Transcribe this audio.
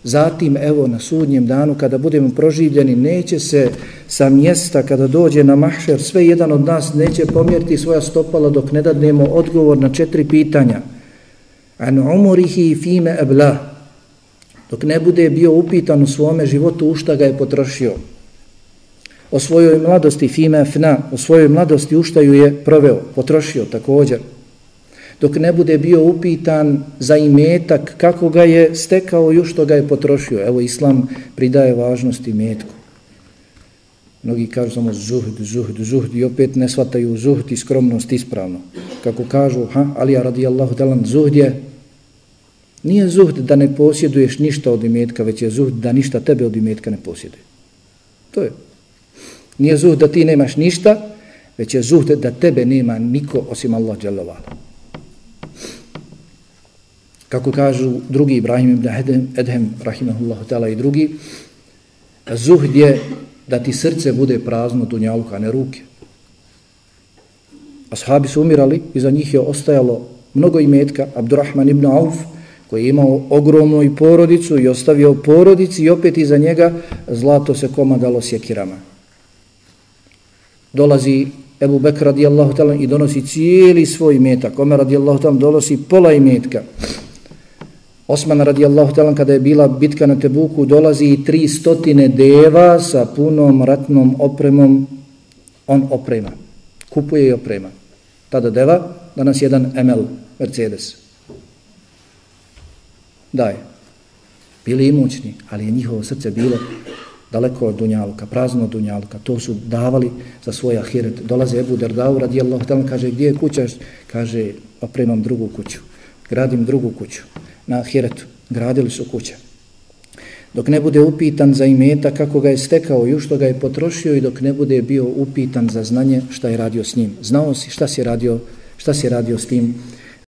Zatim, evo, na sudnjem danu, kada budemo proživljeni, neće se sa mjesta, kada dođe na mahšer, sve jedan od nas neće pomjeriti svoja stopala dok ne dadnemo odgovor na 4 pitanja. An umurihi fime ebla. Dok ne bude bio upitan u svome životu u šta ga je potrošio. O svojoj mladosti fime fna, o svojoj mladosti u šta ju je proveo, potrošio također. Dok ne bude bio upitan za imetak, kako ga je stekao i u što ga je potrošio. Evo, Islam pridaje važnost imetku. Mnogi kažu samo zuhd i opet ne shvataju zuhd i skromnost ispravno. Kako kažu, Alija radijallahu talan, zuhd je, nije zuhd da ne posjeduješ ništa od imetka, već je zuhd da ništa tebe od imetka ne posjeduje. To je. Nije zuhd da ti nemaš ništa, već je zuhd da tebe nema niko osim Allah dželle vala. Kako kažu drugi, Ibrahim ibn Edhem, rahimahullahu ta'ala i drugi, zuhd je da ti srce bude prazno dunjaluka, a ne ruke. Ashabi su umirali, iza njih je ostajalo mnogo imetka. Abdurrahman ibn Auf, koji je imao ogromnu i porodicu i ostavio porodici, i opet iza njega zlato se komadalo sjekirama. Dolazi Ebu Bekr radijallahu ta'ala i donosi cijeli svoj imetak. Omer radijallahu ta'ala donosi pola imetka. Osman radijallahu ta'ala, kada je bila bitka na Tebuku, dolazi i 300 deva sa punom ratnom opremom. On oprema, kupuje i oprema. Tada deva, danas jedan ML, Mercedes. Daje. Bili imućni, ali je njihovo srce bilo daleko od dunjaluka, prazno od dunjaluka. To su davali za svoj ahiret. Dolaze Ebu Derdau radijallahu ta'ala, kaže, gdje je kuća? Kaže, opremam drugu kuću, gradim drugu kuću. Na ahiretu gradili su kuće. Dok ne bude upitan za imetak, kako ga je stekao i u što ga je potrošio, i dok ne bude bio upitan za znanje, šta je radio s njim. Znao si šta si radio s tim